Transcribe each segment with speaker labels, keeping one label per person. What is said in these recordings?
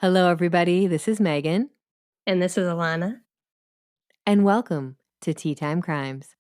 Speaker 1: Hello, everybody. This is Megan.
Speaker 2: And this is Alana.
Speaker 1: And welcome to Tea Time Crimes.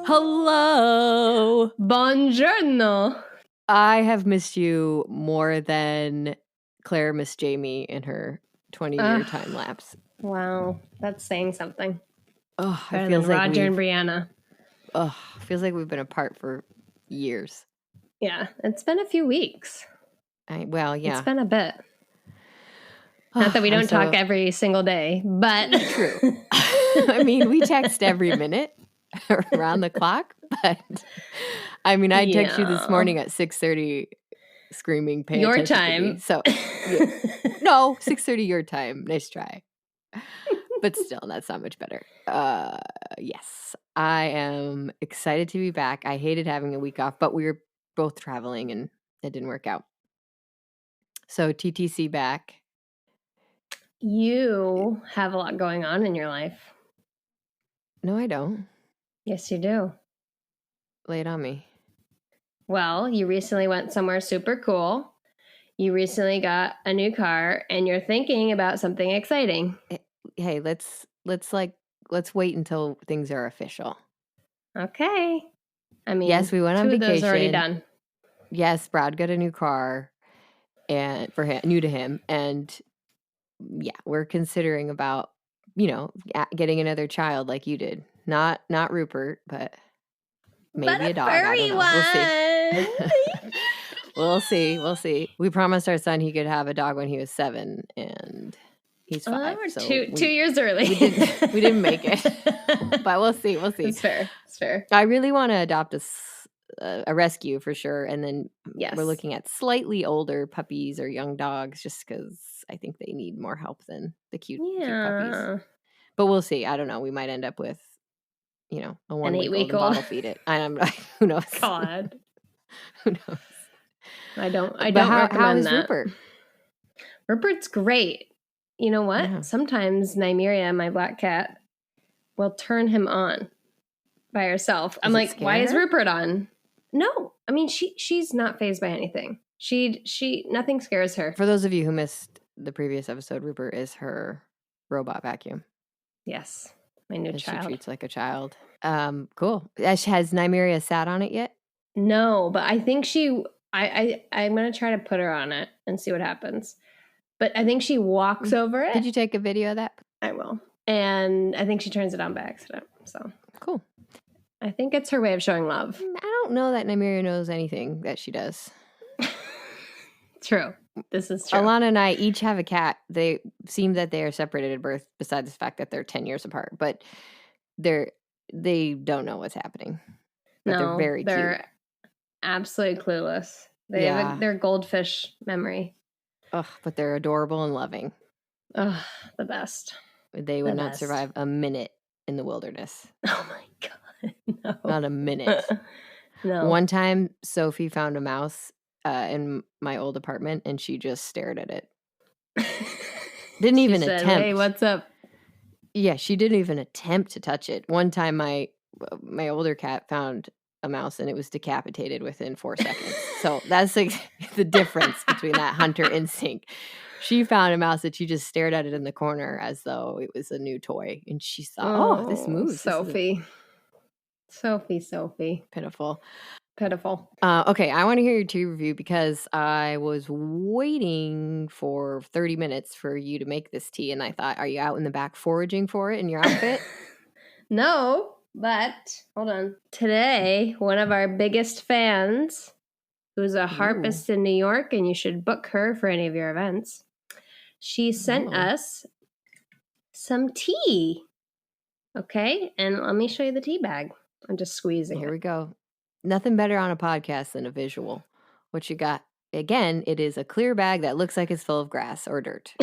Speaker 1: Hello.
Speaker 2: Buongiorno.
Speaker 1: I have missed you more than Claire missed Jamie in her 20-year time lapse.
Speaker 2: Wow, that's saying something.
Speaker 1: Oh,
Speaker 2: Better than Roger and Brianna.
Speaker 1: Oh, feels like we've been apart for years.
Speaker 2: Yeah, it's been a few weeks.
Speaker 1: Yeah.
Speaker 2: It's been a bit. Not that we don't talk every single day, but...
Speaker 1: True. I mean, we text every minute around the clock, but I mean, I text you this morning at 6:30 screaming, pay
Speaker 2: your
Speaker 1: attention
Speaker 2: time.
Speaker 1: to me. So, no, 6:30 your time. Nice try. But still, that's not much better. Yes, I am excited to be back. I hated having a week off, but we were both traveling and it didn't work out. So TTC back.
Speaker 2: You have a lot going on in your life.
Speaker 1: No, I don't.
Speaker 2: Yes, you do.
Speaker 1: Lay it on me.
Speaker 2: Well, you recently went somewhere super cool. You recently got a new car, and you're thinking about something exciting.
Speaker 1: Hey, let's wait until things are official.
Speaker 2: Okay. I mean,
Speaker 1: yes, we went on vacation.
Speaker 2: 2 of those already done.
Speaker 1: Yes, Brad got a new car, and for him, new to him, and yeah, we're considering about getting another child like you did. Not Rupert, but maybe a dog. I don't know. We'll see. We'll see. We promised our son he could have a dog when he was 7, and he's 5.
Speaker 2: We're
Speaker 1: so
Speaker 2: 2 years early.
Speaker 1: We didn't make it, but we'll see. We'll see.
Speaker 2: It's fair. It's fair.
Speaker 1: I really want to adopt a rescue for sure, and then we're looking at slightly older puppies or young dogs, just because I think they need more help than the cute puppies. But we'll see. I don't know. We might end up with, a 1-week-old bottle feed it. Who knows?
Speaker 2: God.
Speaker 1: Who knows?
Speaker 2: I don't recommend
Speaker 1: how is
Speaker 2: that.
Speaker 1: Rupert?
Speaker 2: Rupert's great. You know what?
Speaker 1: Yeah.
Speaker 2: Sometimes Nymeria, my black cat, will turn him on by herself. I'm like, why is Rupert on? No. I mean, she's not fazed by anything. She nothing scares her.
Speaker 1: For those of you who missed the previous episode, Rupert is her robot vacuum.
Speaker 2: Yes. My new child.
Speaker 1: She treats like a child. Cool. Has Nymeria sat on it yet?
Speaker 2: No, but I think I'm going to try to put her on it and see what happens. But I think she walks over it.
Speaker 1: Did you take a video of that?
Speaker 2: I will. And I think she turns it on by accident. So
Speaker 1: cool.
Speaker 2: I think it's her way of showing love.
Speaker 1: I don't know that Nymeria knows anything that she does.
Speaker 2: True. This is true.
Speaker 1: Alana and I each have a cat. They seem that they are separated at birth, besides the fact that they're 10 years apart. But they don't know what's happening. But they're very cute. They're
Speaker 2: absolutely clueless. They have their goldfish memory.
Speaker 1: Ugh, but they're adorable and loving.
Speaker 2: Ugh, the best.
Speaker 1: They would not survive a minute in the wilderness.
Speaker 2: Oh my God. No.
Speaker 1: Not a minute.
Speaker 2: No.
Speaker 1: One time, Sophie found a mouse in my old apartment, and she just stared at it. Didn't even attempt.
Speaker 2: Hey, what's up?
Speaker 1: Yeah, she didn't even attempt to touch it. One time, my older cat found a mouse, and it was decapitated within 4 seconds. So that's like the difference between that hunter instinct. She found a mouse that she just stared at it in the corner as though it was a new toy, and she thought, "Oh, this moves."
Speaker 2: Sophie.
Speaker 1: Pitiful.
Speaker 2: Okay,
Speaker 1: I want to hear your tea review because I was waiting for 30 minutes for you to make this tea, and I thought, are you out in the back foraging for it in your outfit?
Speaker 2: No, but hold on. Today, one of our biggest fans, who's a harpist in New York, and you should book her for any of your events, she sent us some tea. Okay, and let me show you the tea bag. I'm just squeezing it.
Speaker 1: Here we go. Nothing better on a podcast than a visual. What you got? again, it is a clear bag that looks like it's full of grass or dirt.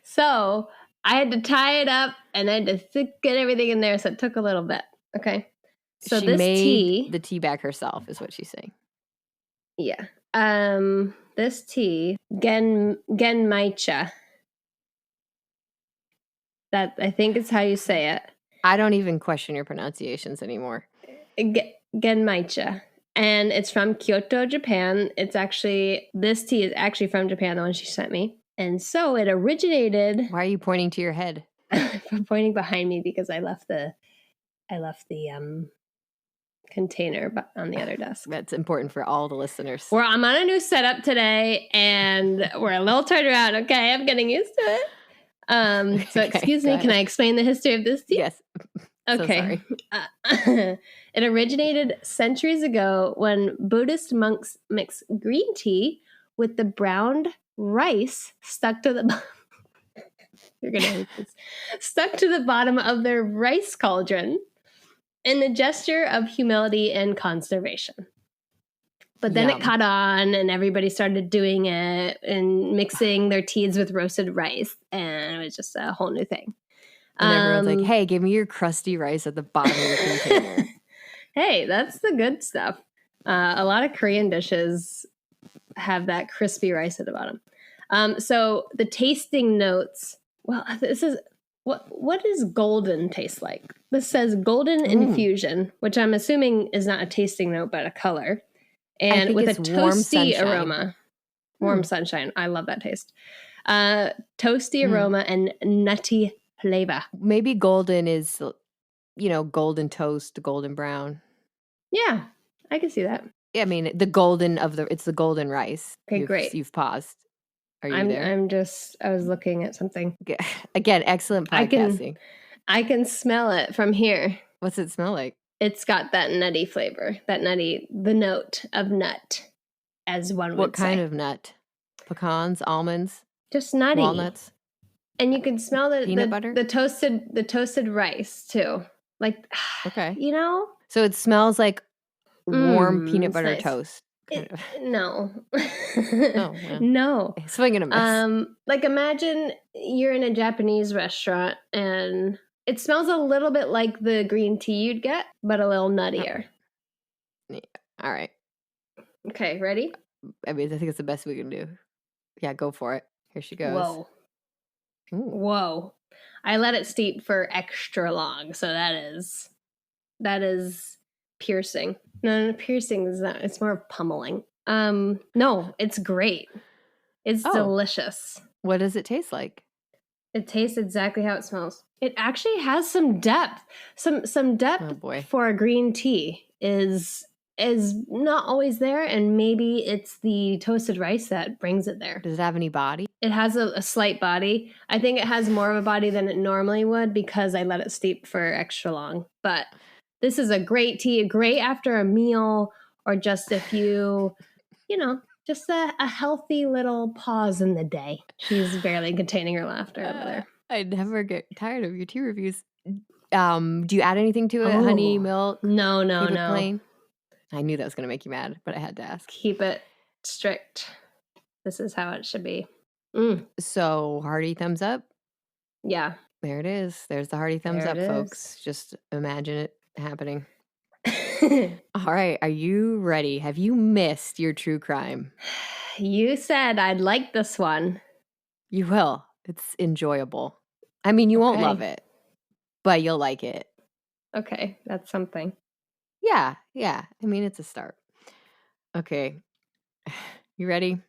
Speaker 2: So I had to tie it up and I had to get everything in there. So it took a little bit. Okay. So
Speaker 1: she
Speaker 2: this
Speaker 1: made
Speaker 2: tea,
Speaker 1: the tea bag herself, is what she's saying.
Speaker 2: yeah. This tea, Genmaicha. That I think is how you say it.
Speaker 1: I don't even question your pronunciations anymore.
Speaker 2: Genmaicha. And it's from Kyoto, Japan. This tea is actually from Japan, the one she sent me. And so it originated.
Speaker 1: Why are you pointing to your head?
Speaker 2: I'm pointing behind me because I left the container on the other desk.
Speaker 1: That's important for all the listeners.
Speaker 2: I'm on a new setup today, and we're a little turned around. Okay, I'm getting used to it. So
Speaker 1: Okay,
Speaker 2: excuse me, can I explain the history of this tea?
Speaker 1: Yes.
Speaker 2: Okay.
Speaker 1: So sorry.
Speaker 2: It originated centuries ago when Buddhist monks mixed green tea with the browned rice stuck to the You're gonna hate this. Stuck to the bottom of their rice cauldron in a gesture of humility and conservation. But then it caught on and everybody started doing it and mixing their teas with roasted rice, and it was just a whole new thing.
Speaker 1: And everyone's like, hey, give me your crusty rice at the bottom of your container.
Speaker 2: Hey, that's the good stuff. A lot of Korean dishes have that crispy rice at the bottom. So the tasting notes, well, this is, what does golden taste like? This says golden infusion, which I'm assuming is not a tasting note, but a color. And with a toasty aroma. Warm sunshine. I love that taste. Toasty aroma and nutty flavor.
Speaker 1: Maybe golden is, golden toast, golden brown.
Speaker 2: Yeah, I can see that.
Speaker 1: Yeah, I mean, it's the golden rice.
Speaker 2: Okay, great.
Speaker 1: You've paused. Are you there?
Speaker 2: I was looking at something.
Speaker 1: Again, excellent podcasting.
Speaker 2: I can smell it from here.
Speaker 1: What's it smell like?
Speaker 2: It's got that nutty flavor, the note of nut, as one would say.
Speaker 1: What kind of nut? Pecans, almonds?
Speaker 2: Just nutty.
Speaker 1: Walnuts?
Speaker 2: And you can smell
Speaker 1: peanut butter?
Speaker 2: the toasted rice too. Like,
Speaker 1: okay.
Speaker 2: So
Speaker 1: it smells like warm peanut butter toast.
Speaker 2: No.
Speaker 1: Oh, well.
Speaker 2: No.
Speaker 1: Swing and a miss.
Speaker 2: Like imagine you're in a Japanese restaurant and it smells a little bit like the green tea you'd get, but a little nuttier.
Speaker 1: Yeah. All right.
Speaker 2: Okay, ready?
Speaker 1: I mean, I think it's the best we can do. Yeah, go for it. Here she goes.
Speaker 2: Whoa. Ooh. Whoa. I let it steep for extra long, so that is piercing. No, piercing is not. It's more of pummeling. No, it's great. It's delicious.
Speaker 1: What does it taste like?
Speaker 2: It tastes exactly how it smells. It actually has some depth. Some depth for a green tea is not always there, and maybe it's the toasted rice that brings it there.
Speaker 1: Does it have any body?
Speaker 2: It has a slight body. I think it has more of a body than it normally would because I let it steep for extra long. But this is a great tea, great after a meal or just if you, just a healthy little pause in the day. She's barely containing her laughter over there.
Speaker 1: I never get tired of your tea reviews. Do you add anything to it? Honey, milk?
Speaker 2: No.
Speaker 1: Plain? I knew that was going to make you mad, but I had to ask.
Speaker 2: Keep it strict. This is how it should be.
Speaker 1: So, hearty thumbs up?
Speaker 2: Yeah.
Speaker 1: There it is. There's the hearty thumbs up, folks. Just imagine it happening. All right. Are you ready? Have you missed your true crime?
Speaker 2: You said I'd like this one.
Speaker 1: You will. It's enjoyable. I mean, you won't love it, but you'll like it.
Speaker 2: Okay. That's something.
Speaker 1: Yeah. I mean, it's a start. Okay. You ready?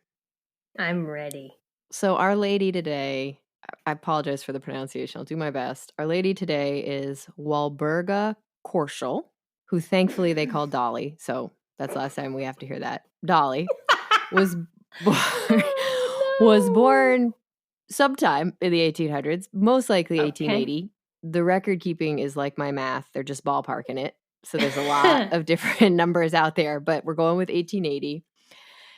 Speaker 2: I'm ready.
Speaker 1: So our lady today, I apologize for the pronunciation. I'll do my best. Our lady today is Walburga Korschel, who thankfully they call Dolly. So that's the last time we have to hear that. Dolly was born sometime in the 1800s, most likely 1880. The record keeping is like my math. They're just ballparking it. So there's a lot of different numbers out there, but we're going with 1880.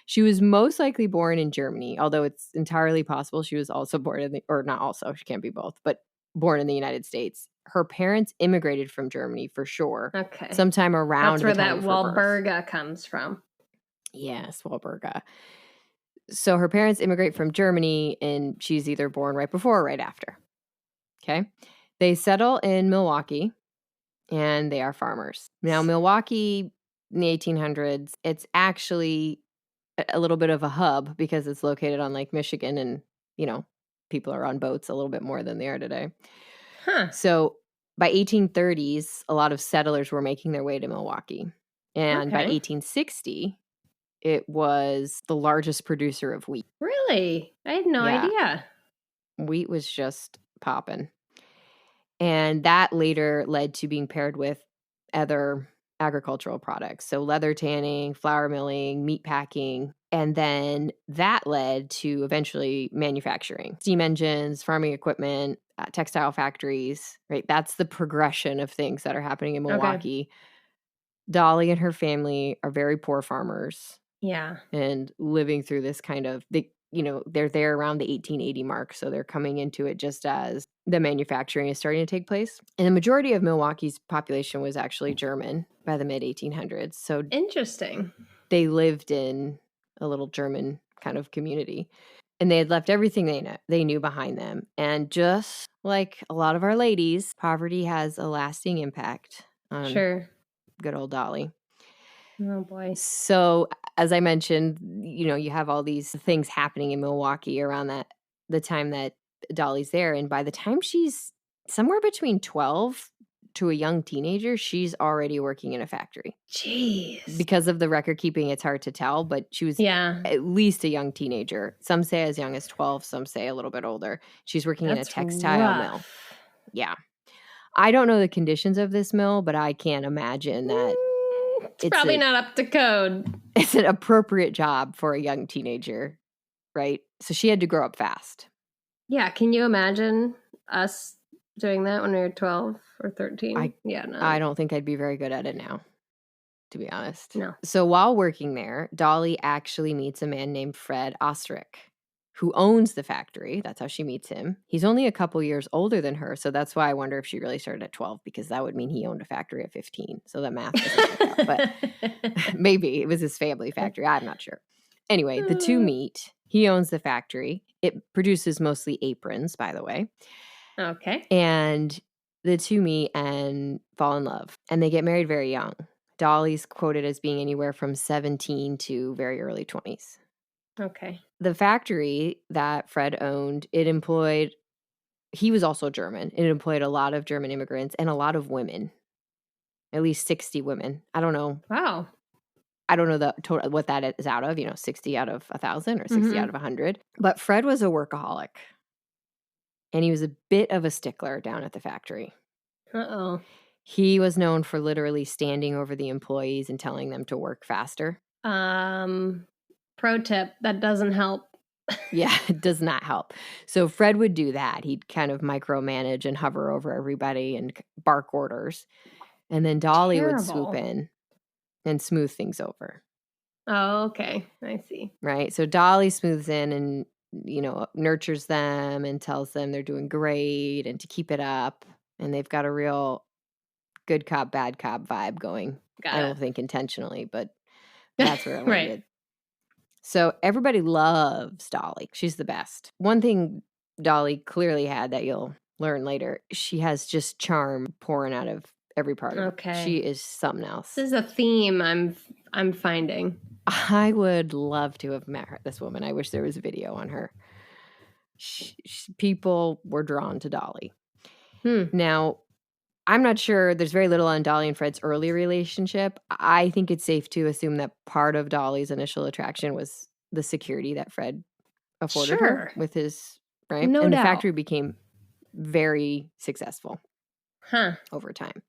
Speaker 1: She was most likely born in Germany, although it's entirely possible she was also born she can't be both, but born in the United States. Her parents immigrated from Germany for sure.
Speaker 2: Okay.
Speaker 1: Sometime around
Speaker 2: That's where that Walburga comes from.
Speaker 1: Yes, Wahlberga. So her parents immigrate from Germany, and she's either born right before or right after. Okay. They settle in Milwaukee, and they are farmers. Now, Milwaukee in the 1800s, it's actually a little bit of a hub because it's located on Lake Michigan, and, people are on boats a little bit more than they are today.
Speaker 2: Huh.
Speaker 1: So by 1830s, a lot of settlers were making their way to Milwaukee. And by
Speaker 2: Okay.
Speaker 1: 1860, it was the largest producer of wheat.
Speaker 2: Really? I had no
Speaker 1: Yeah.
Speaker 2: idea.
Speaker 1: Wheat was just popping. And that later led to being paired with other agricultural products. So leather tanning, flour milling, meat packing. And then that led to eventually manufacturing, steam engines, farming equipment, textile factories, right? That's the progression of things that are happening in Milwaukee. Okay. Dolly and her family are very poor farmers.
Speaker 2: Yeah.
Speaker 1: And living through this kind of, they're there around the 1880 mark. So they're coming into it just as the manufacturing is starting to take place. And the majority of Milwaukee's population was actually German by the mid 1800s. So
Speaker 2: interesting.
Speaker 1: They lived in a little German kind of community. And they had left everything they knew behind them. And just like a lot of our ladies, poverty has a lasting impact on good old Dolly.
Speaker 2: Oh, boy.
Speaker 1: So, as I mentioned, you have all these things happening in Milwaukee around the time that Dolly's there. And by the time she's somewhere between 12 to a young teenager, she's already working in a factory.
Speaker 2: Jeez.
Speaker 1: Because of the record keeping, it's hard to tell, but she was at least a young teenager. Some say as young as 12, some say a little bit older. She's working in a textile mill. Yeah. I don't know the conditions of this mill, but I can't imagine that
Speaker 2: it's probably not up to code.
Speaker 1: It's an appropriate job for a young teenager, right? So she had to grow up fast.
Speaker 2: Yeah. Can you imagine us doing that when we were 12 or 13?
Speaker 1: I don't think I'd be very good at it now, to be honest.
Speaker 2: No.
Speaker 1: So while working there, Dolly actually meets a man named Fred Oesterreich, who owns the factory. That's how she meets him. He's only a couple years older than her, so that's why I wonder if she really started at 12, because that would mean he owned a factory at 15. So that math doesn't work out, but maybe it was his family factory. I'm not sure. Anyway, the two meet. He owns the factory. It produces mostly aprons, by the way.
Speaker 2: Okay.
Speaker 1: And the two meet and fall in love, and they get married very young. Dolly's quoted as being anywhere from 17 to very early 20s.
Speaker 2: Okay.
Speaker 1: The factory that Fred owned, he was also German. It employed a lot of German immigrants and a lot of women, at least 60 women. I don't know.
Speaker 2: Wow.
Speaker 1: I don't know the total, what that is out of, 60 out of 1,000 or 60 out of 100. But Fred was a workaholic, and he was a bit of a stickler down at the factory.
Speaker 2: Uh-oh.
Speaker 1: He was known for literally standing over the employees and telling them to work faster.
Speaker 2: Pro tip, that doesn't help.
Speaker 1: Yeah, it does not help. So Fred would do that. He'd kind of micromanage and hover over everybody and bark orders. And then Dolly would swoop in and smooth things over.
Speaker 2: Oh, okay. I see.
Speaker 1: Right? So Dolly smooths in and, nurtures them and tells them they're doing great and to keep it up. And they've got a real good cop, bad cop vibe going. I don't think intentionally, but that's where it landed. Right. So everybody loves Dolly. She's the best. One thing Dolly clearly had that you'll learn later, she has just charm pouring out of every part of her. She is something else.
Speaker 2: This is a theme I'm finding.
Speaker 1: I would love to have met this woman. I wish there was a video on her. People were drawn to Dolly. Now, I'm not sure. There's very little on Dolly and Fred's early relationship. I think it's safe to assume that part of Dolly's initial attraction was the security that Fred afforded her with his, right?
Speaker 2: No doubt.
Speaker 1: The factory became very successful over time.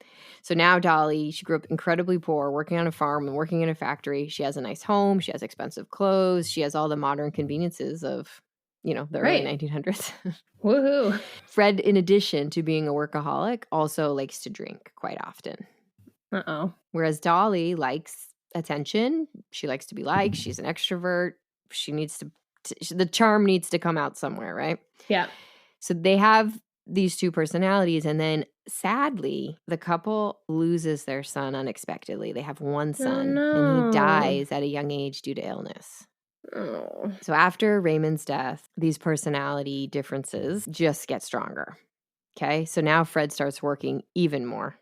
Speaker 1: So now Dolly, she grew up incredibly poor, working on a farm and working in a factory. She has a nice home. She has expensive clothes. She has all the modern conveniences of, the early 1900s.
Speaker 2: Woohoo.
Speaker 1: Fred, in addition to being a workaholic, also likes to drink quite often.
Speaker 2: Uh-oh.
Speaker 1: Whereas Dolly likes attention. She likes to be liked. She's an extrovert. She needs the charm needs to come out somewhere, right?
Speaker 2: Yeah.
Speaker 1: So they have these two personalities, and then Sadly, the couple loses their son unexpectedly. They have one son,
Speaker 2: no.
Speaker 1: and he dies at a young age due to illness.
Speaker 2: Oh.
Speaker 1: So after Raymond's death, these personality differences just get stronger. Okay, so now Fred starts working even more.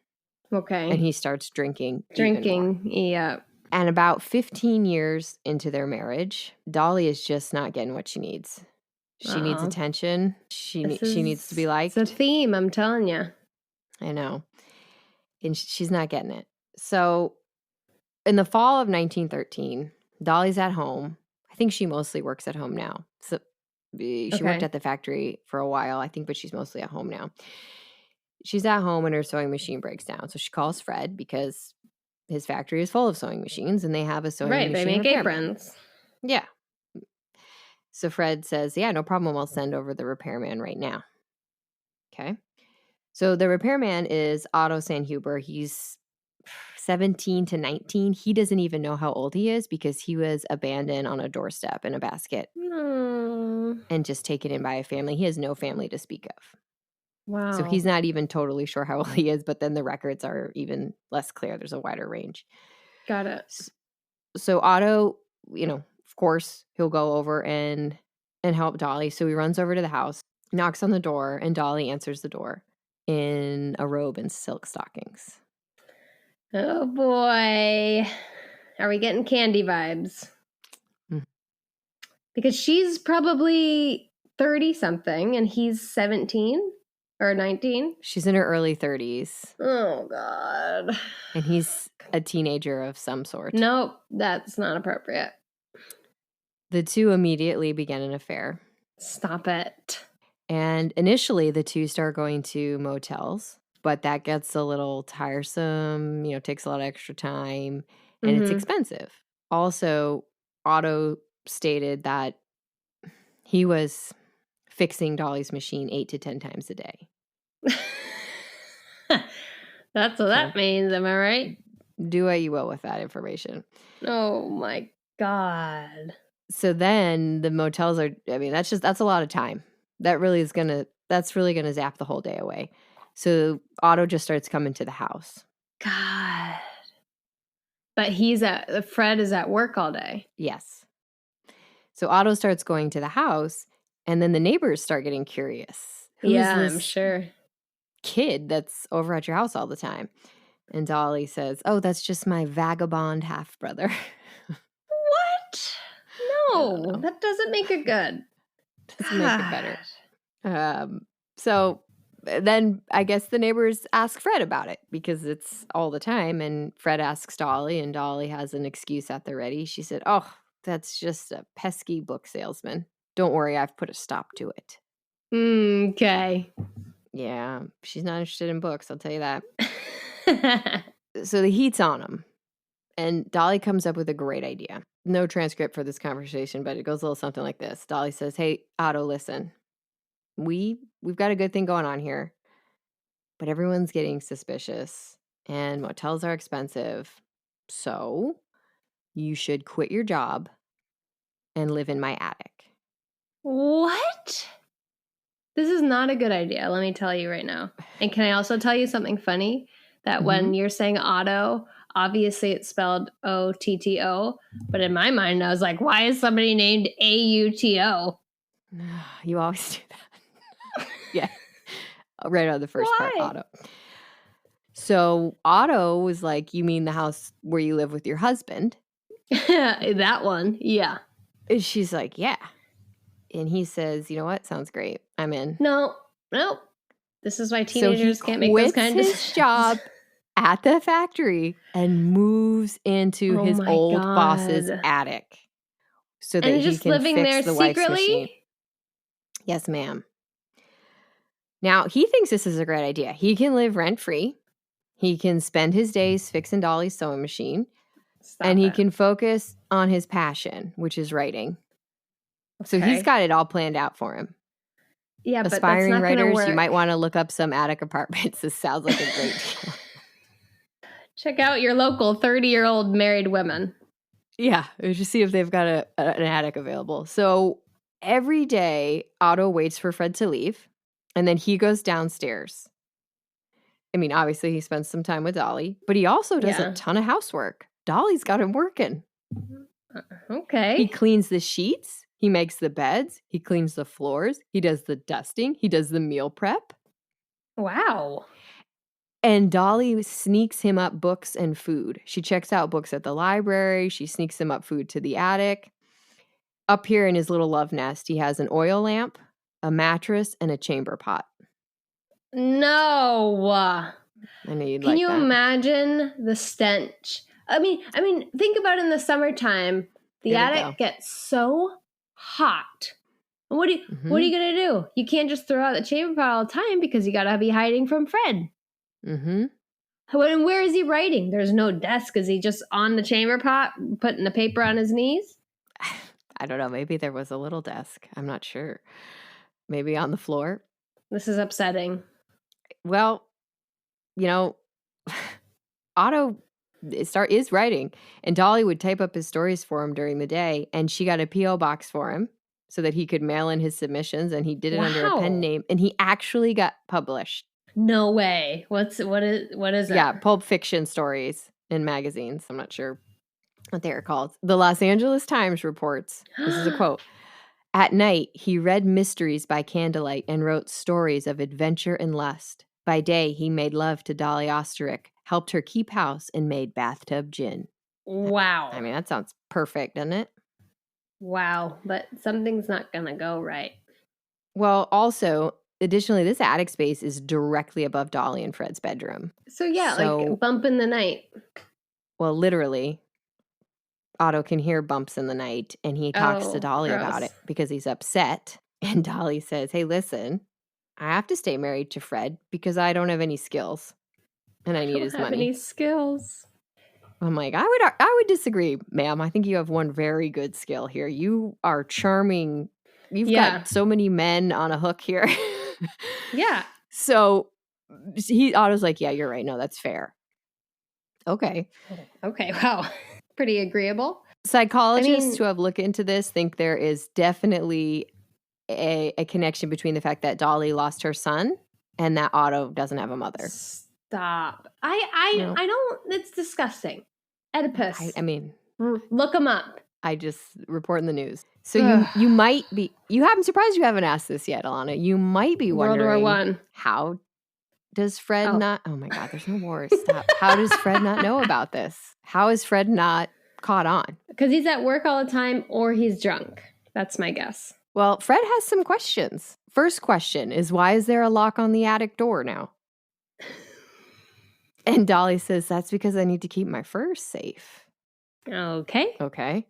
Speaker 2: Okay.
Speaker 1: And he starts drinking even more.
Speaker 2: Yeah.
Speaker 1: And about 15 years into their marriage, Dolly is just not getting what she needs. She needs attention. She needs to be liked.
Speaker 2: It's a theme, I'm telling you.
Speaker 1: I know. And she's not getting it. So in the fall of 1913, Dolly's at home. I think she mostly works at home now. So she worked at the factory for a while, I think, but she's mostly at home now. She's at home and her sewing machine breaks down. So she calls Fred because his factory is full of sewing machines and they have a sewing machine.
Speaker 2: Right, they make
Speaker 1: repairman.
Speaker 2: aprons.
Speaker 1: Yeah. So Fred says, yeah, no problem. I'll send over the repairman right now. Okay. So the repairman is Otto Sanhuber. He's 17 to 19. He doesn't even know how old he is because he was abandoned on a doorstep in a basket and just taken in by a family. He has no family to speak of.
Speaker 2: Wow.
Speaker 1: So he's not even totally sure how old he is, but then the records are even less clear. There's a wider range.
Speaker 2: Got it.
Speaker 1: So Otto, of course, he'll go over and help Dolly. So he runs over to the house, knocks on the door, and Dolly answers the door in a robe and silk stockings.
Speaker 2: Oh boy. Are we getting candy vibes?
Speaker 1: Mm.
Speaker 2: Because she's probably 30 something and he's 17 or 19.
Speaker 1: She's in her early 30s.
Speaker 2: Oh God.
Speaker 1: And he's a teenager of some sort.
Speaker 2: Nope, that's not appropriate.
Speaker 1: The two immediately begin an affair.
Speaker 2: Stop it.
Speaker 1: And initially, the two start going to motels, but that gets a little tiresome, takes a lot of extra time, and it's expensive. Also, Otto stated that he was fixing Dolly's machine 8 to 10 times a day.
Speaker 2: That's what that means, am I right?
Speaker 1: Do what you will with that information.
Speaker 2: Oh my God.
Speaker 1: So then the motels are, that's a lot of time. That's really going to zap the whole day away. So Otto just starts coming to the house.
Speaker 2: God. But Fred is at work all day.
Speaker 1: Yes. So Otto starts going to the house, and then the neighbors start getting curious.
Speaker 2: I'm sure.
Speaker 1: Kid that's over at your house all the time. And Dolly says, "Oh, that's just my vagabond half-brother."
Speaker 2: What? No, that doesn't make it good.
Speaker 1: Doesn't make it better. So then I guess the neighbors ask Fred about it because it's all the time. And Fred asks Dolly, and Dolly has an excuse at the ready. She said, "Oh, that's just a pesky book salesman. Don't worry, I've put a stop to it."
Speaker 2: Okay.
Speaker 1: Yeah, she's not interested in books, I'll tell you that. So the heat's on him. And Dolly comes up with a great idea. No transcript for this conversation, but it goes a little something like this. Dolly says, "Hey, Otto, listen. We've got a good thing going on here, but everyone's getting suspicious and motels are expensive. So you should quit your job and live in my attic."
Speaker 2: What? This is not a good idea, let me tell you right now. And can I also tell you something funny? That when you're saying Otto, obviously it's spelled O-T-T-O, but in my mind, I was like, why is somebody named A-U-T-O?
Speaker 1: You always do that. Yeah. Right on the first part, Otto. So Otto was like, "You mean the house where you live with your husband?"
Speaker 2: That one, yeah.
Speaker 1: And she's like, "Yeah." And he says, "You know what? Sounds great. I'm in."
Speaker 2: No. This is why teenagers can't make those kind of decisions.
Speaker 1: His job at the factory and moves into his old boss's attic so that he can
Speaker 2: living
Speaker 1: fix
Speaker 2: there
Speaker 1: the wife's machine. Yes, ma'am. Now, he thinks this is a great idea. He can live rent-free. He can spend his days fixing Dolly's sewing machine. He can focus on his passion, which is writing. Okay. So he's got it all planned out for him.
Speaker 2: Yeah, but
Speaker 1: aspiring
Speaker 2: that's not
Speaker 1: writers,
Speaker 2: work.
Speaker 1: You might want to look up some attic apartments. This sounds like a great deal.
Speaker 2: Check out your local 30-year-old married women.
Speaker 1: Yeah, just see if they've got an attic available. So every day, Otto waits for Fred to leave, and then he goes downstairs. I mean, obviously he spends some time with Dolly, but he also does a ton of housework. Dolly's got him working.
Speaker 2: Okay.
Speaker 1: He cleans the sheets. He makes the beds. He cleans the floors. He does the dusting. He does the meal prep.
Speaker 2: Wow.
Speaker 1: And Dolly sneaks him up books and food. She checks out books at the library. She sneaks him up food to the attic. Up here in his little love nest, he has an oil lamp, a mattress, and a chamber pot.
Speaker 2: No. Can you imagine the stench? I mean, think about in the summertime, the attic gets so hot. What are you gonna do? You can't just throw out the chamber pot all the time because you gotta be hiding from Fred.
Speaker 1: Mm-hmm.
Speaker 2: And where is he writing? There's no desk. Is he just on the chamber pot, putting the paper on his knees?
Speaker 1: I don't know. Maybe there was a little desk. I'm not sure. Maybe on the floor.
Speaker 2: This is upsetting.
Speaker 1: Well, you know, Otto is writing, and Dolly would type up his stories for him during the day, and she got a P.O. box for him so that he could mail in his submissions, and he did it under a pen name, and he actually got published.
Speaker 2: No way. What is it?
Speaker 1: Yeah, Pulp Fiction stories in magazines. I'm not sure what they are called. The Los Angeles Times reports, this is a quote, "At night, he read mysteries by candlelight and wrote stories of adventure and lust. By day, he made love to Dolly Oesterreich, helped her keep house, and made bathtub gin."
Speaker 2: Wow.
Speaker 1: I mean, that sounds perfect, doesn't it?
Speaker 2: Wow, but something's not going to go right.
Speaker 1: Well, also, additionally, this attic space is directly above Dolly and Fred's bedroom.
Speaker 2: So, like bump in the night.
Speaker 1: Well, literally, Otto can hear bumps in the night, and he talks to Dolly about it because he's upset. And Dolly says, "Hey, listen, I have to stay married to Fred because I don't have any skills, and I need his money."
Speaker 2: Any skills?
Speaker 1: I'm like, I would disagree, ma'am. I think you have one very good skill here. You are charming. You've got so many men on a hook here.
Speaker 2: Yeah.
Speaker 1: So Otto's like, "Yeah, you're right. No, that's fair." Okay.
Speaker 2: Wow. Pretty agreeable.
Speaker 1: Psychologists who have looked into this think there is definitely a connection between the fact that Dolly lost her son and that Otto doesn't have a mother.
Speaker 2: Stop. I don't. It's disgusting. Oedipus.
Speaker 1: I mean,
Speaker 2: look them up.
Speaker 1: I just report in the news. So you might be. I'm surprised you haven't asked this yet, Alana. You might be wondering,
Speaker 2: World War I.
Speaker 1: How does Fred not? Oh my God, there's no wars. Stop. How does Fred not know about this? How is Fred not caught on?
Speaker 2: Because he's at work all the time, or he's drunk. That's my guess.
Speaker 1: Well, Fred has some questions. First question is, why is there a lock on the attic door now? And Dolly says, "That's because I need to keep my furs safe." Okay.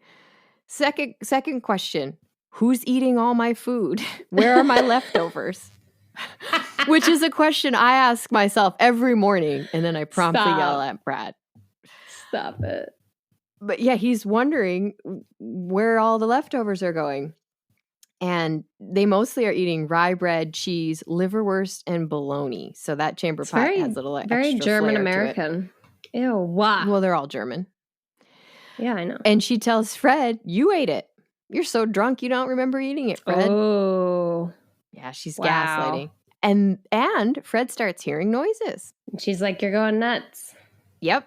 Speaker 1: Second question, who's eating all my food? Where are my leftovers? Which is a question I ask myself every morning, and then I promptly yell at Brad.
Speaker 2: Stop it.
Speaker 1: But yeah, he's wondering where all the leftovers are going. And they mostly are eating rye bread, cheese, liverwurst, and bologna. So that chamber pot has a little extra
Speaker 2: very German
Speaker 1: flair
Speaker 2: American. Ew, wow.
Speaker 1: Well, they're all German.
Speaker 2: Yeah, I know.
Speaker 1: And she tells Fred, "You ate it. You're so drunk you don't remember eating it, Fred."
Speaker 2: Oh.
Speaker 1: Yeah, she's gaslighting. And Fred starts hearing noises.
Speaker 2: And she's like, "You're going nuts."
Speaker 1: Yep.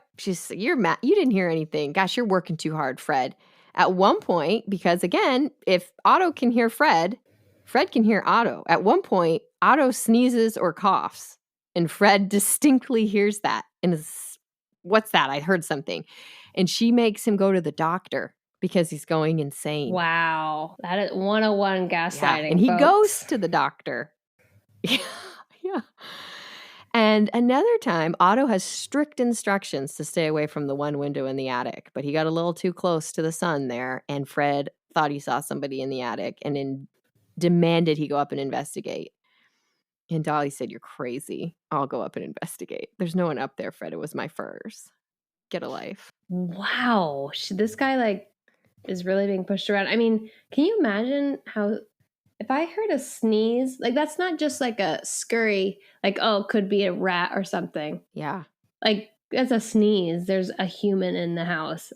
Speaker 1: You're mad. You didn't hear anything. Gosh, you're working too hard, Fred. At one point, because again, if Otto can hear Fred, Fred can hear Otto. At one point, Otto sneezes or coughs, and Fred distinctly hears that and is, "What's that? I heard something." And she makes him go to the doctor because he's going insane.
Speaker 2: Wow. That is 101 gaslighting.
Speaker 1: Yeah. And he goes to the doctor. Yeah. And another time, Otto has strict instructions to stay away from the one window in the attic, but he got a little too close to the sun there, and Fred thought he saw somebody in the attic and demanded he go up and investigate. And Dolly said, "You're crazy. I'll go up and investigate. There's no one up there, Fred. It was my furs. Get a life."
Speaker 2: Wow. This guy is really being pushed around. I mean, can you imagine how... If I heard a sneeze, that's not just like a scurry, could be a rat or something.
Speaker 1: Yeah.
Speaker 2: That's a sneeze. There's a human in the house.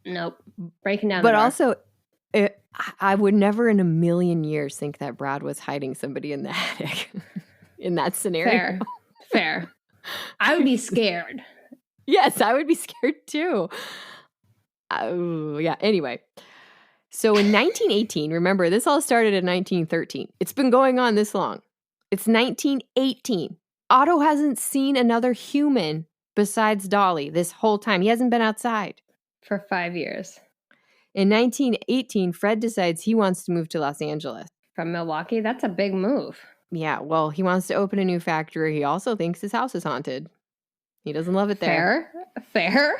Speaker 2: Nope. Breaking down the
Speaker 1: door.
Speaker 2: But
Speaker 1: also, I would never in a million years think that Brad was hiding somebody in the attic in that scenario.
Speaker 2: Fair. I would be scared.
Speaker 1: Yes, I would be scared too. Yeah, anyway. So in 1918, remember, this all started in 1913. It's been going on this long. It's 1918. Otto hasn't seen another human besides Dolly this whole time. He hasn't been outside.
Speaker 2: For 5 years.
Speaker 1: In 1918, Fred decides he wants to move to Los Angeles.
Speaker 2: From Milwaukee? That's a big move.
Speaker 1: Yeah, well, he wants to open a new factory. He also thinks his house is haunted. He doesn't love it there.
Speaker 2: Fair.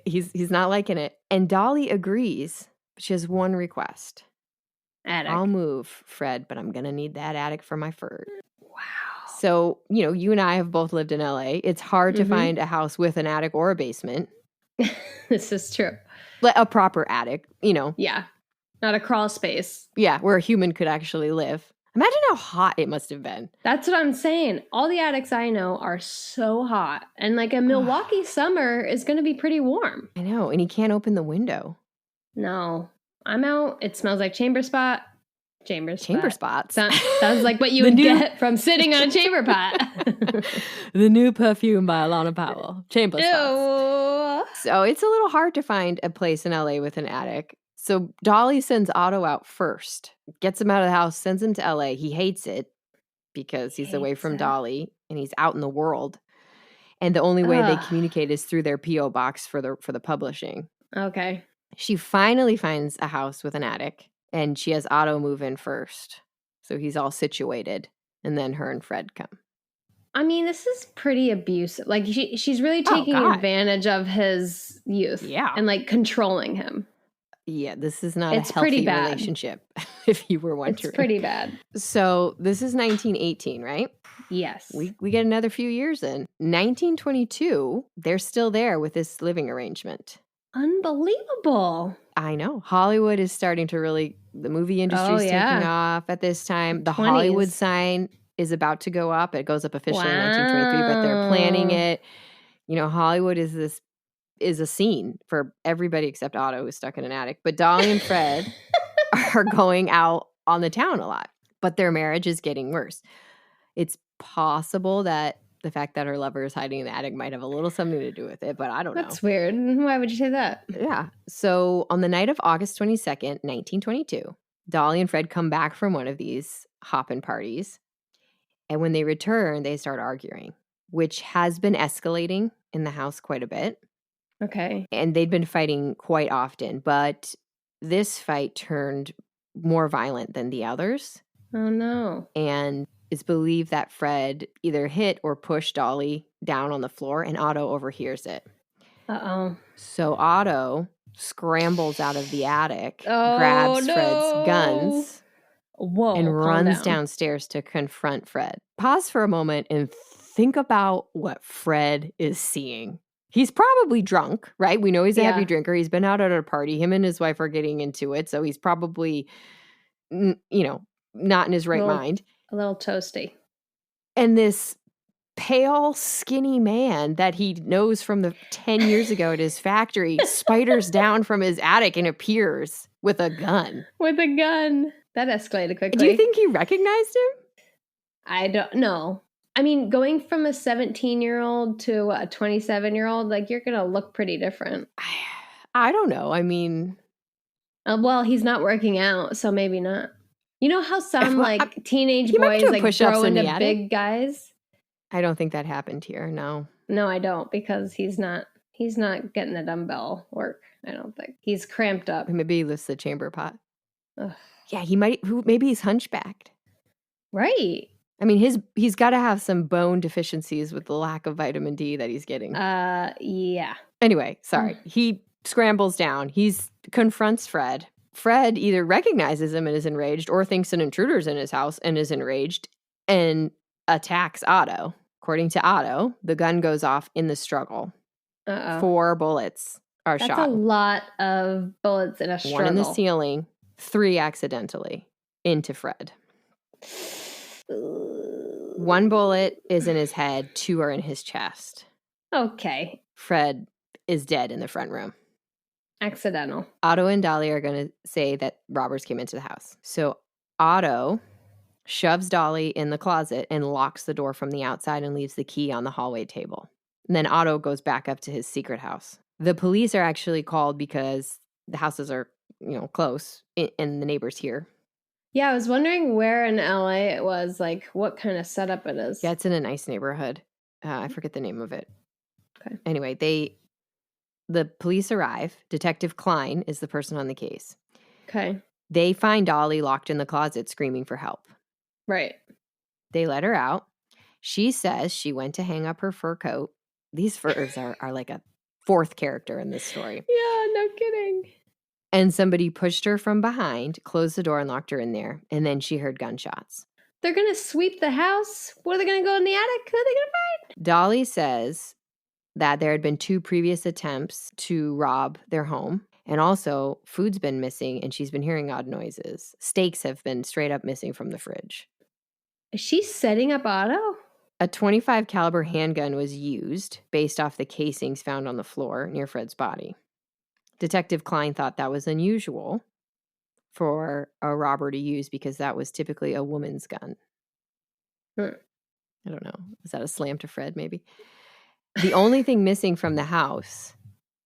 Speaker 1: He's not liking it. And Dolly agrees. She has one request.
Speaker 2: Attic.
Speaker 1: I'll move, Fred, but I'm going to need that attic for my fur.
Speaker 2: Wow.
Speaker 1: So, you and I have both lived in LA. It's hard to find a house with an attic or a basement.
Speaker 2: This is true.
Speaker 1: A proper attic,
Speaker 2: Yeah. Not a crawl space.
Speaker 1: Yeah, where a human could actually live. Imagine how hot it must have been.
Speaker 2: That's what I'm saying. All the attics I know are so hot. And like a Milwaukee summer is going to be pretty warm.
Speaker 1: I know. And he can't open the window.
Speaker 2: No. I'm out. It smells like chamber spot. Chamber
Speaker 1: spots.
Speaker 2: Sounds like what you would get from sitting on a chamber pot.
Speaker 1: The new perfume by Alana Powell. Chamber spots. So it's a little hard to find a place in LA with an attic. So Dolly sends Otto out first, gets him out of the house, sends him to LA. He hates it because he's away from Dolly and he's out in the world. And the only way they communicate is through their P.O. box for the publishing.
Speaker 2: Okay.
Speaker 1: She finally finds a house with an attic, and she has Otto move in first. So he's all situated, and then her and Fred come.
Speaker 2: I mean, this is pretty abusive. Like, she's really taking advantage of his youth.
Speaker 1: Yeah.
Speaker 2: And, like, controlling him.
Speaker 1: Yeah, this is not a healthy relationship, if you were wondering.
Speaker 2: It's pretty bad.
Speaker 1: So this is 1918, right?
Speaker 2: Yes.
Speaker 1: We get another few years in. 1922, they're still there with this living arrangement.
Speaker 2: Unbelievable.
Speaker 1: I know. Hollywood is starting to the movie industry is taking off at this time. The
Speaker 2: 20s.
Speaker 1: Hollywood sign is about to go up. It goes up officially in 1923, but they're planning it. Hollywood is a scene for everybody except Otto, who's stuck in an attic. But Dolly and Fred are going out on the town a lot, but their marriage is getting worse. It's possible that the fact that her lover is hiding in the attic might have a little something to do with it, but I don't know.
Speaker 2: That's weird. Why would you say that?
Speaker 1: Yeah. So on the night of August 22nd, 1922, Dolly and Fred come back from one of these hoppin' parties. And when they return, they start arguing, which has been escalating in the house quite a bit.
Speaker 2: Okay.
Speaker 1: And they'd been fighting quite often, but this fight turned more violent than the others.
Speaker 2: Oh, no.
Speaker 1: And it's believed that Fred either hit or pushed Dolly down on the floor, and Otto overhears it.
Speaker 2: Uh-oh.
Speaker 1: So Otto scrambles out of the attic, grabs Fred's guns, and runs downstairs to confront Fred. Pause for a moment and think about what Fred is seeing. He's probably drunk, right? We know he's a heavy drinker. He's been out at a party. Him and his wife are getting into it, so he's probably, not in his right mind.
Speaker 2: A little toasty.
Speaker 1: And this pale, skinny man that he knows from the 10 years ago at his factory spiders down from his attic and appears with a gun.
Speaker 2: With a gun. That escalated quickly.
Speaker 1: Do you think he recognized him?
Speaker 2: I don't know. I mean, going from a 17-year-old to a 27-year-old, like, you're going to look pretty different.
Speaker 1: I don't know. I mean...
Speaker 2: well, he's not working out, so maybe not. You know how some teenage boys grow into big guys?
Speaker 1: I don't think that happened here. No.
Speaker 2: No, I don't, because he's not getting the dumbbell work. I don't think he's cramped up.
Speaker 1: Maybe he lifts the chamber pot.
Speaker 2: Ugh.
Speaker 1: Yeah, he might. Maybe he's hunchbacked.
Speaker 2: Right.
Speaker 1: I mean, he's got to have some bone deficiencies with the lack of vitamin D that he's getting.
Speaker 2: Yeah.
Speaker 1: Anyway, sorry. He scrambles down. Confronts Fred. Fred either recognizes him and is enraged or thinks an intruder's in his house and is enraged and attacks Otto. According to Otto, the gun goes off in the struggle. 4 bullets are shot.
Speaker 2: That's a lot of bullets in a struggle.
Speaker 1: 1 in the ceiling, 3 accidentally into Fred. 1 bullet is in his head, 2 are in his chest.
Speaker 2: Okay.
Speaker 1: Fred is dead in the front room.
Speaker 2: Accidental.
Speaker 1: Otto and Dolly are going to say that robbers came into the house. So Otto shoves Dolly in the closet, and locks the door from the outside and leaves the key on the hallway table. And then Otto goes back up to his secret house. The police are actually called because the houses are, close and the neighbors here.
Speaker 2: Yeah, I was wondering where in LA it was, like what kind of setup it is.
Speaker 1: Yeah, it's in a nice neighborhood. I forget the name of it.
Speaker 2: Okay.
Speaker 1: Anyway, the police arrive. Detective Klein is the person on the case.
Speaker 2: Okay.
Speaker 1: They find Dolly locked in the closet screaming for help.
Speaker 2: Right.
Speaker 1: They let her out. She says she went to hang up her fur coat. These furs are like a fourth character in this story.
Speaker 2: Yeah, no kidding.
Speaker 1: And somebody pushed her from behind, closed the door, and locked her in there. And then she heard gunshots.
Speaker 2: They're going to sweep the house? What, are they going to go in the attic? Who are they going to find?
Speaker 1: Dolly says that there had been 2 previous attempts to rob their home. And also, food's been missing, and she's been hearing odd noises. Steaks have been straight up missing from the fridge.
Speaker 2: Is she setting up Otto?
Speaker 1: A .25 caliber handgun was used based off the casings found on the floor near Fred's body. Detective Klein thought that was unusual for a robber to use because that was typically a woman's gun. I don't know. Is that a slam to Fred, maybe? The only thing missing from the house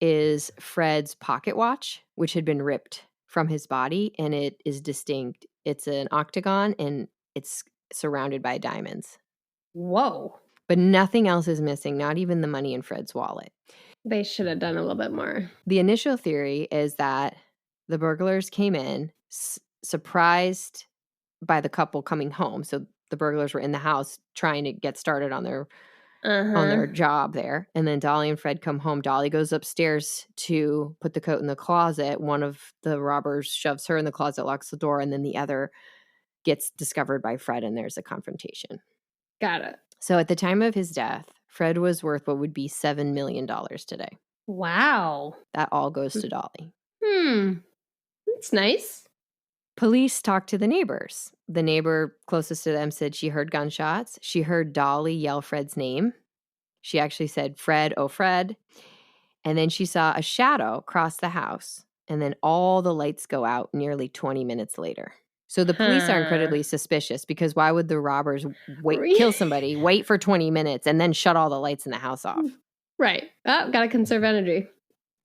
Speaker 1: is Fred's pocket watch, which had been ripped from his body, and it is distinct. It's an octagon, and it's surrounded by diamonds.
Speaker 2: Whoa.
Speaker 1: But nothing else is missing, not even the money in Fred's wallet.
Speaker 2: They should have done a little bit more.
Speaker 1: The initial theory is that the burglars came in surprised by the couple coming home. So the burglars were in the house trying to get started on their job there. And then Dolly and Fred come home. Dolly goes upstairs to put the coat in the closet. One of the robbers shoves her in the closet, locks the door, and then the other gets discovered by Fred, and there's a confrontation.
Speaker 2: Got it.
Speaker 1: So at the time of his death, Fred was worth what would be $7 million today.
Speaker 2: Wow.
Speaker 1: That all goes to Dolly.
Speaker 2: That's nice.
Speaker 1: Police talked to the neighbors. The neighbor closest to them said she heard gunshots. She heard Dolly yell Fred's name. She actually said, "Fred, oh Fred." And then she saw a shadow cross the house. And then all the lights go out nearly 20 minutes later. So the police are incredibly suspicious because why would the robbers kill somebody, wait for 20 minutes, and then shut all the lights in the house off?
Speaker 2: Right. Oh, gotta conserve energy.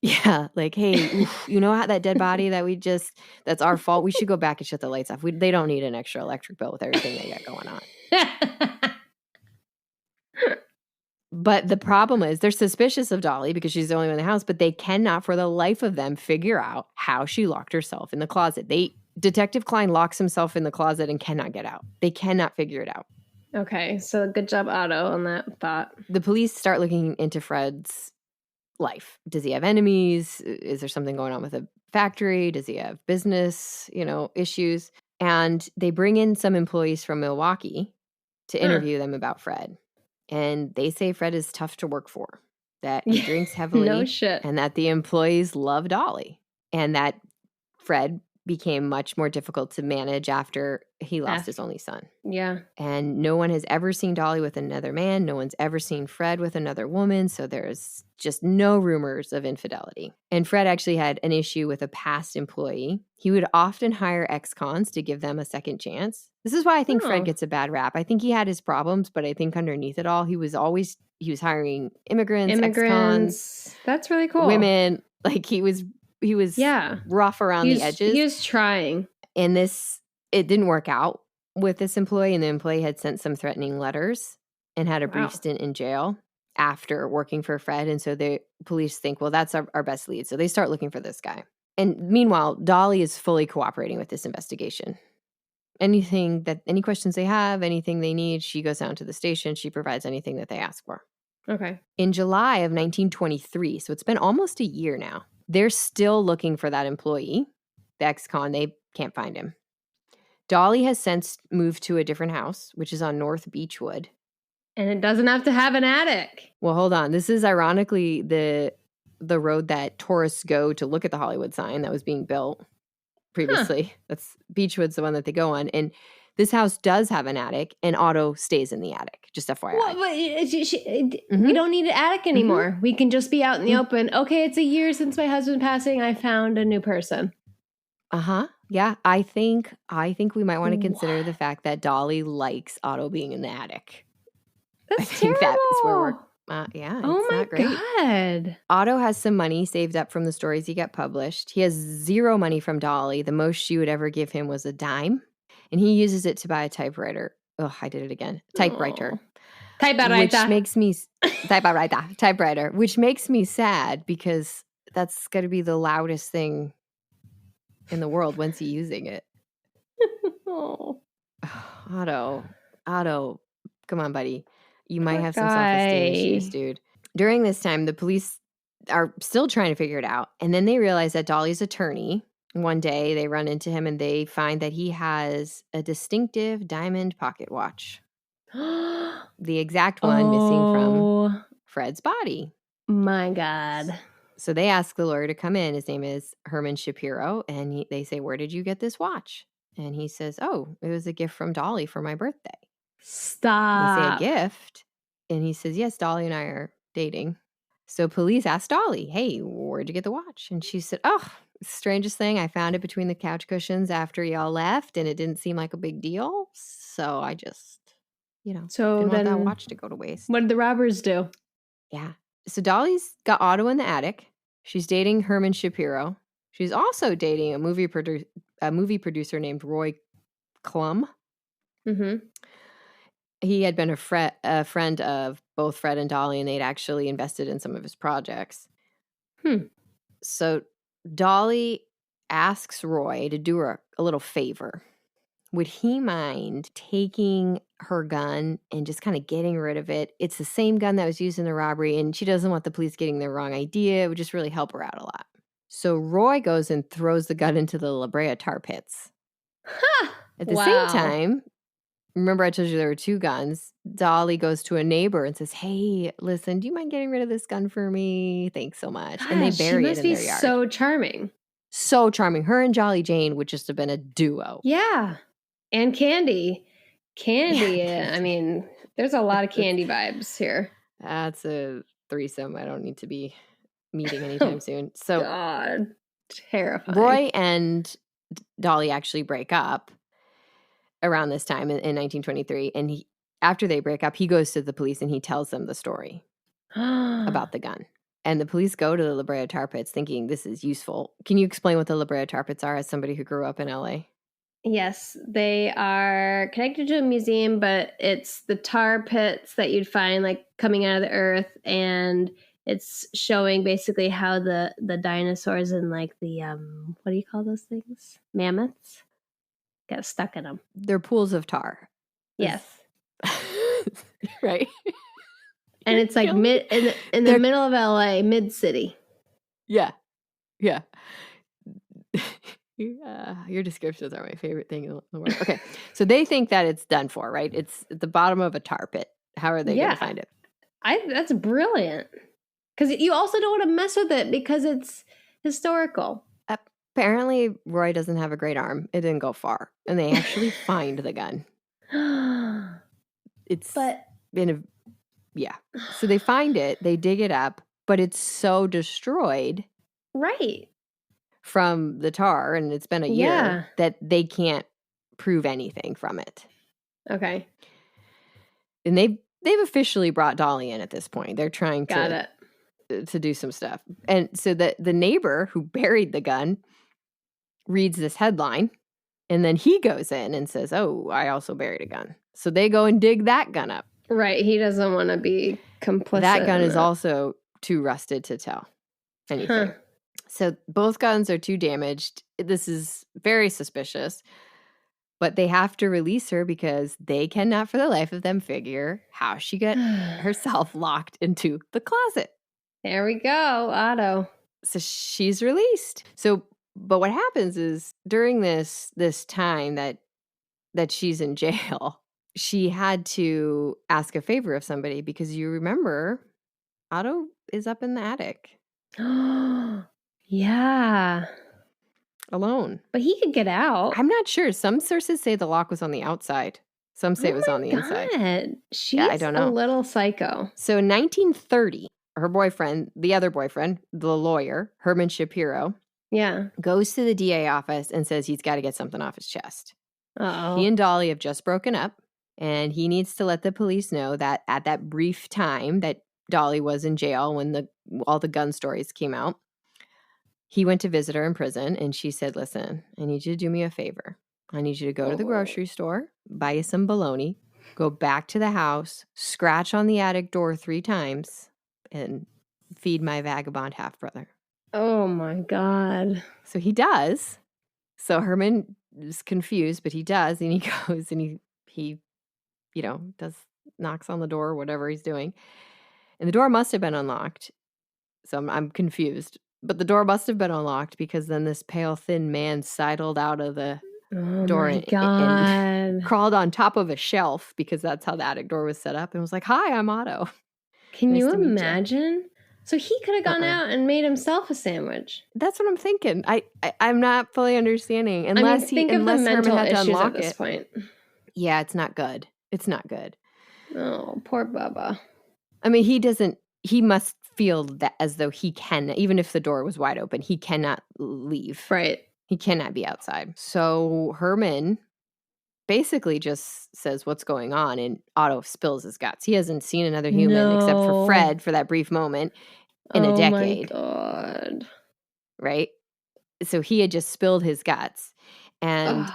Speaker 1: Yeah, like, hey, you know how that dead body that's our fault. We should go back and shut the lights off. They don't need an extra electric bill with everything they got going on. But the problem is they're suspicious of Dolly because she's the only one in the house, but they cannot for the life of them figure out how she locked herself in the closet. Detective Klein locks himself in the closet and cannot get out. They cannot figure it out.
Speaker 2: Okay, so good job, Otto, on that thought.
Speaker 1: The police start looking into Fred's life. Does he have enemies? Is there something going on with a factory? Does he have business, issues? And they bring in some employees from Milwaukee to interview them about Fred. And they say Fred is tough to work for, that he drinks heavily,
Speaker 2: no shit.
Speaker 1: And that the employees love Dolly, and that Fred became much more difficult to manage after he lost his only son.
Speaker 2: Yeah.
Speaker 1: And no one has ever seen Dolly with another man. No one's ever seen Fred with another woman. So there's just no rumors of infidelity. And Fred actually had an issue with a past employee. He would often hire ex-cons to give them a second chance. This is why I think Fred gets a bad rap. I think he had his problems, but I think underneath it all, he was hiring immigrants, ex-cons.
Speaker 2: That's really cool.
Speaker 1: Women. Like he was rough around the edges.
Speaker 2: He was trying.
Speaker 1: And it didn't work out with this employee. And the employee had sent some threatening letters and had a brief stint in jail after working for Fred. And so the police think, well, that's our best lead. So they start looking for this guy. And meanwhile, Dolly is fully cooperating with this investigation. Any questions they have, anything they need, she goes down to the station. She provides anything that they ask for.
Speaker 2: Okay.
Speaker 1: In July of 1923, so it's been almost a year now, they're still looking for that employee, the ex-con. They can't find him. Dolly has since moved to a different house, which is on North Beechwood.
Speaker 2: And it doesn't have to have an attic.
Speaker 1: Well, hold on. This is ironically the road that tourists go to look at the Hollywood sign that was being built previously. That's Beechwood's the one that they go on. And this house does have an attic, and Otto stays in the attic, just FYI.
Speaker 2: Well, but we don't need an attic anymore. We can just be out in the open. Okay, it's a year since my husband passing. I found a new person.
Speaker 1: Yeah, I think we might want to consider the fact that Dolly likes Otto being in the attic.
Speaker 2: That's
Speaker 1: I think
Speaker 2: terrible.
Speaker 1: that's where we're yeah,
Speaker 2: Oh
Speaker 1: it's
Speaker 2: my
Speaker 1: not great.
Speaker 2: God.
Speaker 1: Otto has some money saved up from the stories he got published. He has 0 money from Dolly. The most she would ever give him was a dime, and he uses it to buy a typewriter. Oh, I did it again. Typewriter. Which makes me typewriter, which makes me sad because that's got to be the loudest thing in the world. When's he using it?
Speaker 2: Oh,
Speaker 1: Otto, come on, buddy. You might
Speaker 2: poor
Speaker 1: have some self-esteem issues,
Speaker 2: guy.
Speaker 1: dude. During this time, the police are still trying to figure it out. And then they realize that Dolly's attorney, one day they run into him and they find that he has a distinctive diamond pocket watch. The exact one missing from Fred's body.
Speaker 2: My God.
Speaker 1: So they ask the lawyer to come in. His name is Herman Shapiro. And they say, "Where did you get this watch?" And he says, "Oh, it was a gift from Dolly for my birthday."
Speaker 2: Stop.
Speaker 1: They say, "A gift?" And he says, "Yes, Dolly and I are dating." So police asked Dolly, "Hey, where'd you get the watch?" And she said, "Oh, strangest thing. I found it between the couch cushions after y'all left, and it didn't seem like a big deal. So I just,
Speaker 2: so
Speaker 1: didn't want that
Speaker 2: then
Speaker 1: watch to go to waste."
Speaker 2: What did the robbers do?
Speaker 1: Yeah. So Dolly's got Otto in the attic. She's dating Herman Shapiro. She's also dating a movie producer named Roy Klum.
Speaker 2: Mm-hmm.
Speaker 1: He had been a friend of both Fred and Dolly, and they'd actually invested in some of his projects. So Dolly asks Roy to do her a little favor. Would he mind taking her gun and just kind of getting rid of it? It's the same gun that was used in the robbery, and she doesn't want the police getting the wrong idea. It would just really help her out a lot. So Roy goes and throws the gun into the La Brea tar pits. At the same time, remember I told you there were 2 guns. Dolly goes to a neighbor and says, "Hey, listen, do you mind getting rid of this gun for me? Thanks so much."
Speaker 2: Gosh,
Speaker 1: and they bury it in their yard.
Speaker 2: She must be so charming.
Speaker 1: So charming. Her and Jolly Jane would just have been a duo.
Speaker 2: Yeah. And Candy. I mean, there's a lot of Candy vibes here.
Speaker 1: That's a threesome I don't need to be meeting anytime soon. So
Speaker 2: God, terrifying.
Speaker 1: Roy and Dolly actually break up around this time in 1923. And after they break up, he goes to the police and he tells them the story about the gun. And the police go to the La Brea tar pits thinking this is useful. Can you explain what the La Brea tar pits are as somebody who grew up in LA?
Speaker 2: Yes, they are connected to a museum, but it's the tar pits that you'd find like coming out of the earth, and it's showing basically how the dinosaurs and like the what do you call those things? Mammoths got stuck in them.
Speaker 1: They're pools of tar.
Speaker 2: Yes.
Speaker 1: Right.
Speaker 2: And it's like in the middle of LA, mid city.
Speaker 1: Yeah. Yeah. Your descriptions are my favorite thing in the world. Okay. So they think that it's done for, right? It's at the bottom of a tar pit. How are they going to find it?
Speaker 2: That's brilliant. Because you also don't want to mess with it because it's historical.
Speaker 1: Apparently, Roy doesn't have a great arm. It didn't go far. And they actually find the gun. Yeah. So they find it. They dig it up. But it's so destroyed.
Speaker 2: Right.
Speaker 1: From the tar, and it's been a year, that they can't prove anything from it.
Speaker 2: Okay.
Speaker 1: And they've officially brought Dolly in at this point. They're trying to do some stuff. And so the neighbor who buried the gun reads this headline, and then he goes in and says, "Oh, I also buried a gun." So they go and dig that gun up.
Speaker 2: Right. He doesn't want to be complicit.
Speaker 1: That gun is also too rusted to tell anything. So both guns are too damaged. This is very suspicious. But they have to release her because they cannot for the life of them figure how she got herself locked into the closet.
Speaker 2: There we go, Otto.
Speaker 1: So she's released. But what happens is during this time that she's in jail, she had to ask a favor of somebody because you remember Otto is up in the attic.
Speaker 2: Yeah.
Speaker 1: Alone.
Speaker 2: But he could get out.
Speaker 1: I'm not sure. Some sources say the lock was on the outside. Some say it was on the inside.
Speaker 2: She's I don't know. A little psycho.
Speaker 1: So in 1930, her boyfriend, the other boyfriend, the lawyer, Herman Shapiro,
Speaker 2: Yeah.
Speaker 1: goes to the DA office and says he's got to get something off his chest.
Speaker 2: Uh-oh.
Speaker 1: He and Dolly have just broken up, and he needs to let the police know that at that brief time that Dolly was in jail when all the gun stories came out, he went to visit her in prison, and she said, listen, I need you to do me a favor. I need you to go to the grocery store, buy you some bologna, go back to the house, scratch on the attic door 3 times, and feed my vagabond half-brother.
Speaker 2: Oh, my God.
Speaker 1: So he does. So Herman is confused, but he does, and he goes and he knocks on the door or whatever he's doing. And the door must have been unlocked. So I'm confused. But the door must have been unlocked because then this pale, thin man sidled out of the door and crawled on top of a shelf because that's how the attic door was set up and was like, hi, I'm Otto.
Speaker 2: Can you imagine? So he could have gone out and made himself a sandwich.
Speaker 1: That's what I'm thinking. I'm not fully understanding.
Speaker 2: Unless Herman had to unlock it. Point.
Speaker 1: Yeah, it's not good. It's not good.
Speaker 2: Oh, poor Bubba.
Speaker 1: I mean, he must feel that as though he can, even if the door was wide open, he cannot leave.
Speaker 2: Right.
Speaker 1: He cannot be outside. So Herman basically just says what's going on, and Otto spills his guts. He hasn't seen another human except for Fred for that brief moment in a decade.
Speaker 2: Oh, my God.
Speaker 1: Right? So he had just spilled his guts. And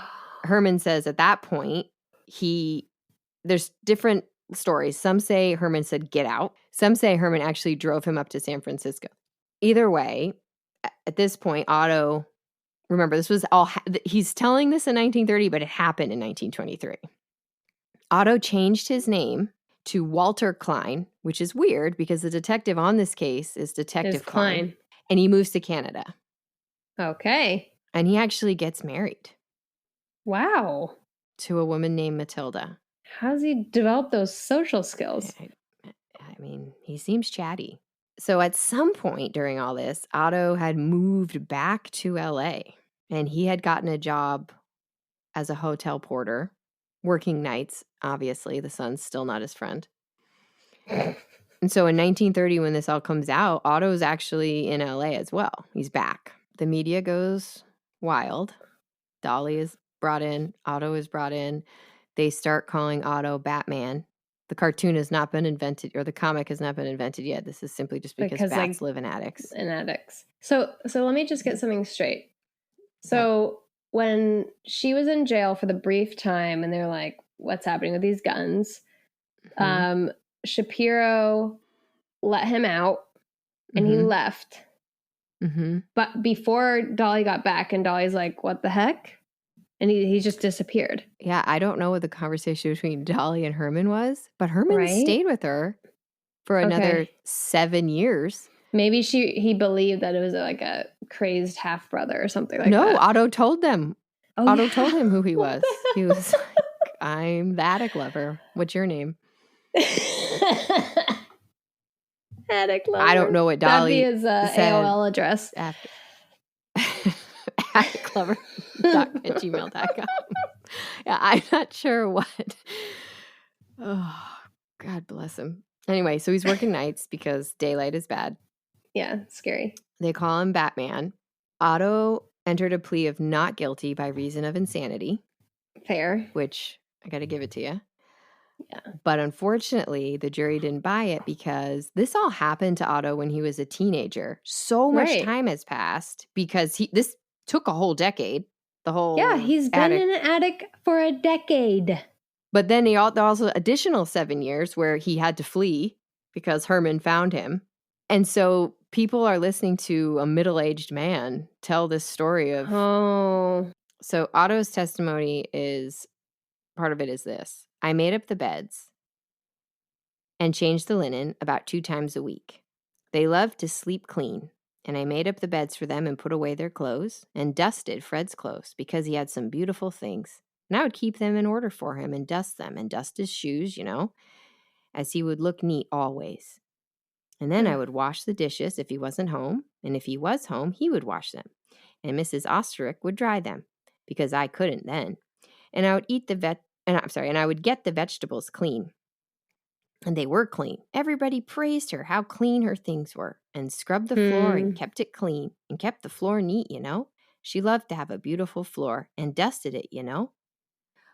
Speaker 1: Herman says at that point, there's different stories. Some say Herman said, get out. Some say Herman actually drove him up to San Francisco. Either way, at this point, Otto, remember, this was all, he's telling this in 1930, but it happened in 1923. Otto changed his name to Walter Klein, which is weird because the detective on this case is Detective Klein. And he moves to Canada.
Speaker 2: Okay.
Speaker 1: And he actually gets married.
Speaker 2: Wow.
Speaker 1: To a woman named Matilda.
Speaker 2: How's he develop those social skills?
Speaker 1: I mean, he seems chatty. So at some point during all this, Otto had moved back to LA and he had gotten a job as a hotel porter, working nights. Obviously, the son's still not his friend. And so in 1930, when this all comes out, Otto's actually in LA as well. He's back. The media goes wild. Dolly is brought in. Otto is brought in. They start calling Otto Batman. The cartoon has not been invented, or the comic has not been invented yet. This is simply just because bats live in attics.
Speaker 2: So let me just get something straight. So when she was in jail for the brief time, and they're like, "What's happening with these guns?" Mm-hmm. Shapiro let him out, and he left. Mm-hmm. But before Dolly got back, and Dolly's like, "What the heck?" And he just disappeared.
Speaker 1: Yeah, I don't know what the conversation between Dolly and Herman was, but Herman stayed with her for another 7 years.
Speaker 2: Maybe he believed that it was like a crazed half brother or something like that.
Speaker 1: No, Otto told them. Otto told him who he was. He was like, I'm the attic lover. What's your name?
Speaker 2: Attic lover.
Speaker 1: I don't know what Dolly
Speaker 2: said. That'd be his AOL address.
Speaker 1: atticlover.gmail.com. Yeah, I'm not sure what. Oh, God bless him. Anyway, so he's working nights because daylight is bad.
Speaker 2: Yeah, scary.
Speaker 1: They call him Batman. Otto entered a plea of not guilty by reason of insanity.
Speaker 2: Fair.
Speaker 1: Which, I got to give it to you.
Speaker 2: Yeah.
Speaker 1: But unfortunately, the jury didn't buy it because this all happened to Otto when he was a teenager. So much time has passed because this took a whole decade.
Speaker 2: He's been in an attic for a decade.
Speaker 1: But then there also additional 7 years where he had to flee because Herman found him. And so people are listening to a middle-aged man tell this story of...
Speaker 2: Oh.
Speaker 1: So Otto's testimony is... Part of it is this. I made up the beds and changed the linen about 2 times a week. They loved to sleep clean, and I made up the beds for them and put away their clothes and dusted Fred's clothes because he had some beautiful things. And I would keep them in order for him and dust them and dust his shoes, as he would look neat always. And then I would wash the dishes if he wasn't home, and if he was home, he would wash them. And Mrs. Oesterreich would dry them because I couldn't then. And I would and I would get the vegetables clean. And they were clean. Everybody praised her how clean her things were and scrubbed the floor and kept it clean and kept the floor neat, you know. She loved to have a beautiful floor and dusted it, you know.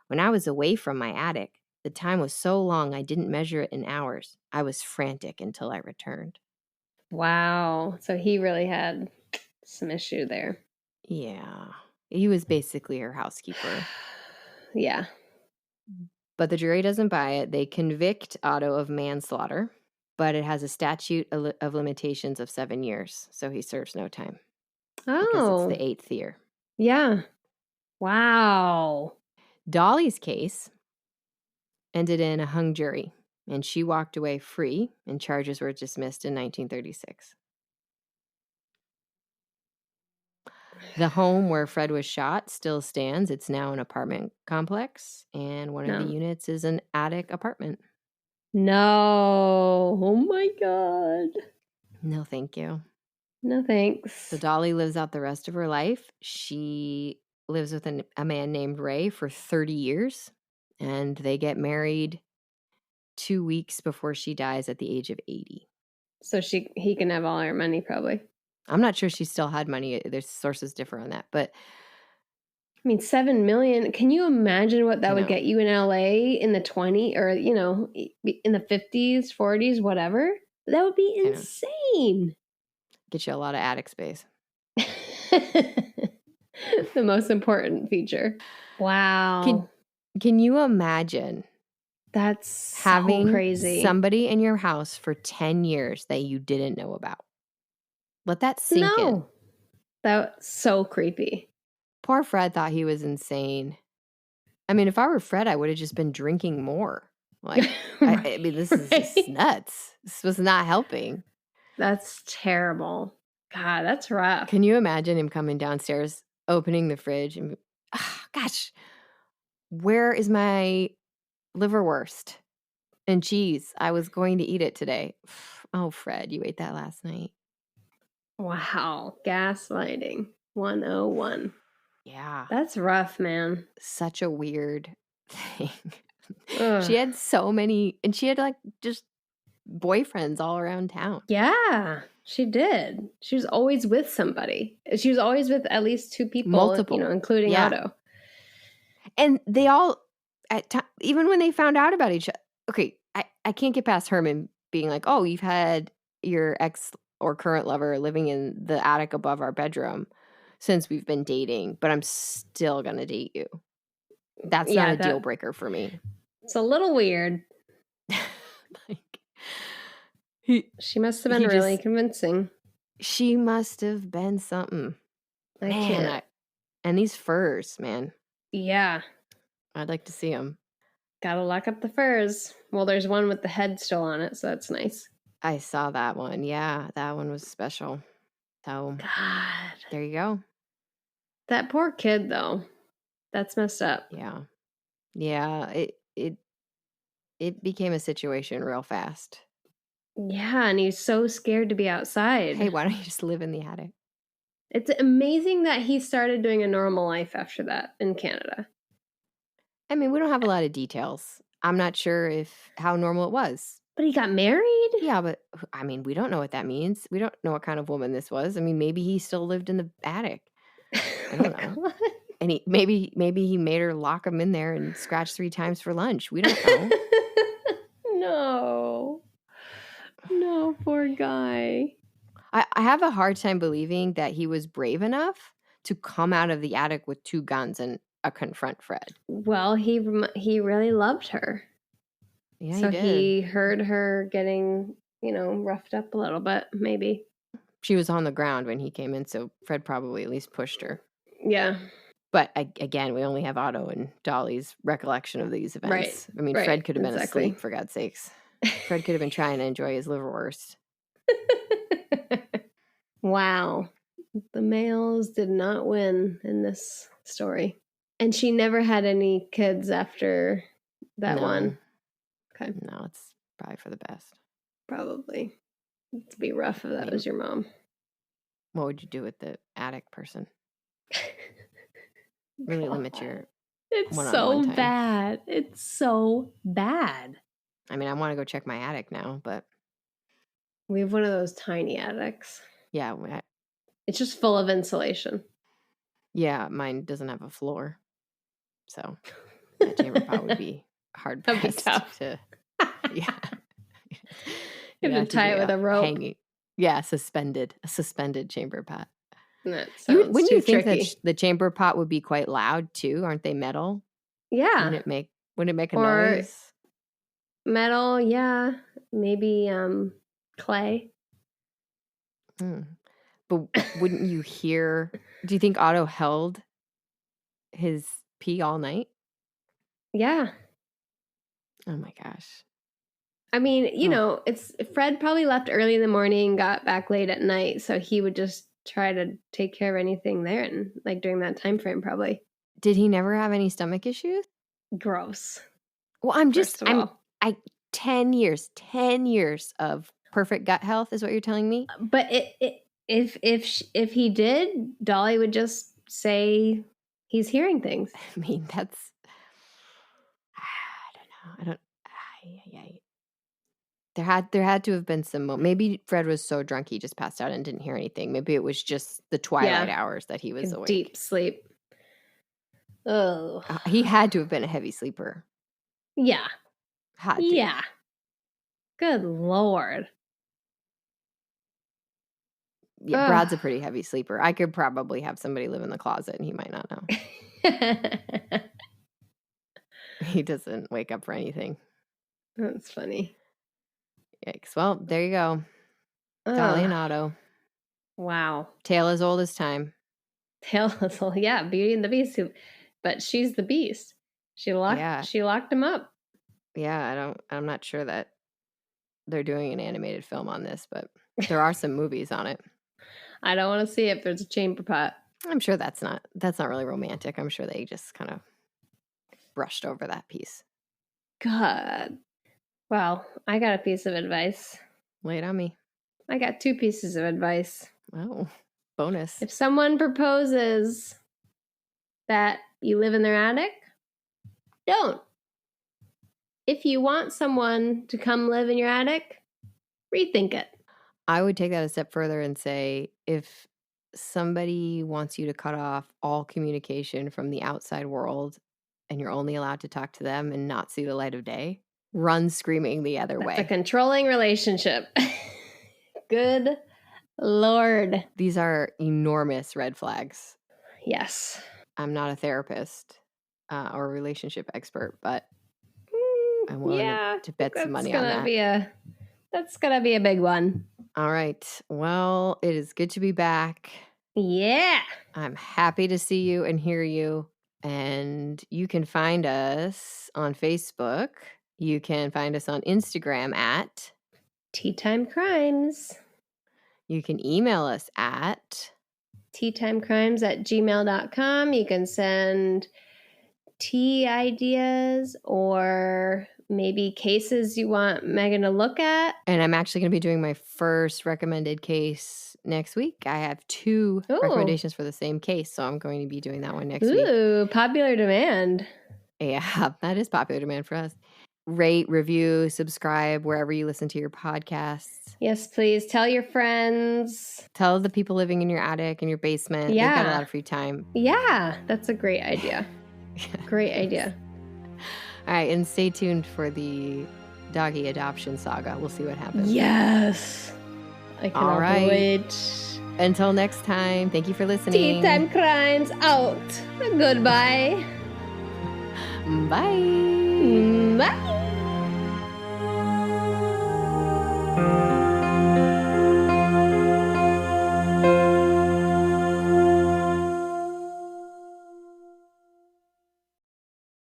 Speaker 1: When I was away from my attic, the time was so long I didn't measure it in hours. I was frantic until I returned.
Speaker 2: Wow. So he really had some issue there.
Speaker 1: Yeah. He was basically her housekeeper.
Speaker 2: Yeah.
Speaker 1: But the jury doesn't buy it. They convict Otto of manslaughter, but it has a statute of limitations of 7 years. So he serves no time because it's the
Speaker 2: Oh,
Speaker 1: 8th year.
Speaker 2: yeah. Wow.
Speaker 1: Dolly's case ended in a hung jury, and she walked away free, and charges were dismissed in 1936. The home where Fred was shot still stands. It's now an apartment complex, and one of the
Speaker 2: No.
Speaker 1: units is an attic apartment.
Speaker 2: No. Oh my God.
Speaker 1: No, thank you.
Speaker 2: No thanks.
Speaker 1: So Dolly lives out the rest of her life. She lives with a man named Ray for 30 years, and they get married 2 weeks before she dies at the age of 80.
Speaker 2: So he can have all our money probably.
Speaker 1: I'm not sure she still had money. There's sources differ on that, but
Speaker 2: I mean, 7 million. Can you imagine what that
Speaker 1: I
Speaker 2: would
Speaker 1: know.
Speaker 2: get you in LA in the 20 or, you know, in the 50s, 40s, whatever? That would be insane.
Speaker 1: Get you a lot of attic space.
Speaker 2: The most important feature. Wow.
Speaker 1: Can you imagine
Speaker 2: That's
Speaker 1: having
Speaker 2: so crazy.
Speaker 1: somebody in your house for 10 years that you didn't know about? Let that sink in.
Speaker 2: That's so creepy.
Speaker 1: Poor Fred thought he was insane. I mean, if I were Fred, I would have just been drinking more. Like, I mean, this is just nuts. This was not helping.
Speaker 2: That's terrible. God, that's rough.
Speaker 1: Can you imagine him coming downstairs, opening the fridge, and gosh, where is my liverwurst and cheese? I was going to eat it today. Oh, Fred, you ate that last night.
Speaker 2: Wow. Gaslighting 101.
Speaker 1: Yeah.
Speaker 2: That's rough, man.
Speaker 1: Such a weird thing.
Speaker 2: Ugh.
Speaker 1: She had so many, and she had like just boyfriends all around town.
Speaker 2: Yeah, she did. She was always with somebody. She was always with at least 2 people,
Speaker 1: Multiple.
Speaker 2: you know, including Otto.
Speaker 1: And they all, even when they found out about each other, okay, I can't get past Herman being like, oh, you've had your ex or current lover living in the attic above our bedroom since we've been dating, but I'm still going to date you. That's not a deal breaker for me.
Speaker 2: It's a little weird.
Speaker 1: Like,
Speaker 2: she must have been really convincing.
Speaker 1: She must have been something.
Speaker 2: I can't.
Speaker 1: And these furs, man.
Speaker 2: Yeah.
Speaker 1: I'd like to see them.
Speaker 2: Gotta lock up the furs. Well, there's one with the head still on it, so that's nice.
Speaker 1: I saw that one. Yeah, that one was special. So,
Speaker 2: God.
Speaker 1: There you go.
Speaker 2: That poor kid, though. That's messed up.
Speaker 1: Yeah. Yeah, it became a situation real fast.
Speaker 2: Yeah, and he's so scared to be outside.
Speaker 1: Hey, why don't you just live in the attic?
Speaker 2: It's amazing that he started doing a normal life after that in Canada.
Speaker 1: I mean, we don't have a lot of details. I'm not sure how normal it was.
Speaker 2: But he got married?
Speaker 1: Yeah, but I mean, we don't know what that means. We don't know what kind of woman this was. I mean, maybe he still lived in the attic. I don't know.
Speaker 2: God.
Speaker 1: And maybe he made her lock him in there and scratch 3 times for lunch. We don't know.
Speaker 2: No, poor guy.
Speaker 1: I have a hard time believing that he was brave enough to come out of the attic with 2 guns and confront Fred.
Speaker 2: Well, he really loved her.
Speaker 1: Yeah,
Speaker 2: so
Speaker 1: he did.
Speaker 2: He heard her getting, roughed up a little bit, maybe.
Speaker 1: She was on the ground when he came in, so Fred probably at least pushed her.
Speaker 2: Yeah.
Speaker 1: But again, we only have Otto and Dolly's recollection of these events.
Speaker 2: Right.
Speaker 1: I mean, Fred could have been asleep, for God's sakes. Fred could have been trying to enjoy his liverwurst.
Speaker 2: Wow. The males did not win in this story. And she never had any kids after that one. Okay.
Speaker 1: No, it's probably for the best.
Speaker 2: Probably. It'd be rough if that was your mom.
Speaker 1: What would you do with the attic person? Really limit your
Speaker 2: It's so bad. It's so bad.
Speaker 1: I mean, I want to go check my attic now, but
Speaker 2: We have one of those tiny attics.
Speaker 1: yeah,
Speaker 2: It's just full of insulation.
Speaker 1: yeah, mine doesn't have a floor, so that chamber pot would be hard
Speaker 2: That'd be
Speaker 1: pressed
Speaker 2: tough.
Speaker 1: to. Yeah,
Speaker 2: You
Speaker 1: It'd
Speaker 2: have to tie it with a rope.
Speaker 1: hanging. Yeah, a suspended chamber pot.
Speaker 2: That sounds
Speaker 1: Wouldn't
Speaker 2: too
Speaker 1: you think
Speaker 2: tricky.
Speaker 1: that the chamber pot would be quite loud too? Aren't they metal?
Speaker 2: Yeah.
Speaker 1: Wouldn't it make a
Speaker 2: Or
Speaker 1: noise?
Speaker 2: metal, yeah. Maybe clay.
Speaker 1: But wouldn't you hear? Do you think Otto held his pee all night?
Speaker 2: Yeah.
Speaker 1: Oh my gosh.
Speaker 2: I mean, you know, Fred probably left early in the morning, got back late at night, so he would just try to take care of anything there and like during that time frame probably.
Speaker 1: Did he never have any stomach issues?
Speaker 2: Gross.
Speaker 1: Well, I'm 10 years of perfect gut health is what you're telling me?
Speaker 2: But if he did, Dolly would just say he's hearing things.
Speaker 1: I mean, I don't know. There had to have been some maybe Fred was so drunk he just passed out and didn't hear anything. Maybe it was just the twilight hours that he was awake.
Speaker 2: Deep sleep. Oh.
Speaker 1: He had to have been a heavy sleeper.
Speaker 2: Yeah.
Speaker 1: Had to.
Speaker 2: Yeah. Good Lord.
Speaker 1: Yeah, Brad's a pretty heavy sleeper. I could probably have somebody live in the closet and he might not know. He doesn't wake up for anything.
Speaker 2: That's funny.
Speaker 1: Yikes. Well, there you go. Dolly and Otto.
Speaker 2: Wow.
Speaker 1: Tale as old as time.
Speaker 2: Tale as old. Yeah, Beauty and the Beast. But she's the Beast. She locked him up.
Speaker 1: Yeah, I'm not sure that they're doing an animated film on this, but there are some movies on it.
Speaker 2: I don't want to see it if there's a chamber pot.
Speaker 1: I'm sure that's not really romantic. I'm sure they just kind of brushed over that piece.
Speaker 2: God. Well, I got a piece of advice.
Speaker 1: Lay it on me.
Speaker 2: I got 2 pieces of advice.
Speaker 1: Oh, bonus.
Speaker 2: If someone proposes that you live in their attic, don't. If you want someone to come live in your attic, rethink it.
Speaker 1: I would take that a step further and say if somebody wants you to cut off all communication from the outside world and you're only allowed to talk to them and not see the light of day, run screaming the other way.
Speaker 2: That's a controlling relationship. Good Lord.
Speaker 1: These are enormous red flags.
Speaker 2: Yes. I'm
Speaker 1: not a therapist or a relationship expert, but I'm willing to bet some money on that.
Speaker 2: That's going to be a big one.
Speaker 1: All right. Well, it is good to be back.
Speaker 2: Yeah.
Speaker 1: I'm happy to see you and hear you. And you can find us on Facebook. You can find us on Instagram at
Speaker 2: Tea Time Crimes.
Speaker 1: You can email us at
Speaker 2: teatimecrimes@gmail.com. You can send tea ideas or maybe cases you want Megan to look at.
Speaker 1: And I'm actually going to be doing my first recommended case next week. I have 2 recommendations for the same case, so I'm going to be doing that one next week.
Speaker 2: Ooh, popular demand.
Speaker 1: Yeah, that is popular demand for us. Rate, review, subscribe wherever you listen to your podcasts.
Speaker 2: Yes, please. Tell your friends.
Speaker 1: Tell the people living in your attic and your basement.
Speaker 2: Yeah.
Speaker 1: They've got a lot of free time.
Speaker 2: Yeah, that's a great idea. Great idea.
Speaker 1: All right, and stay tuned for the doggy adoption saga. We'll see what happens.
Speaker 2: Yes. I cannot wait.
Speaker 1: Until next time, thank you for listening.
Speaker 2: Tea Time Crimes out. Goodbye.
Speaker 1: Bye.
Speaker 2: Bye.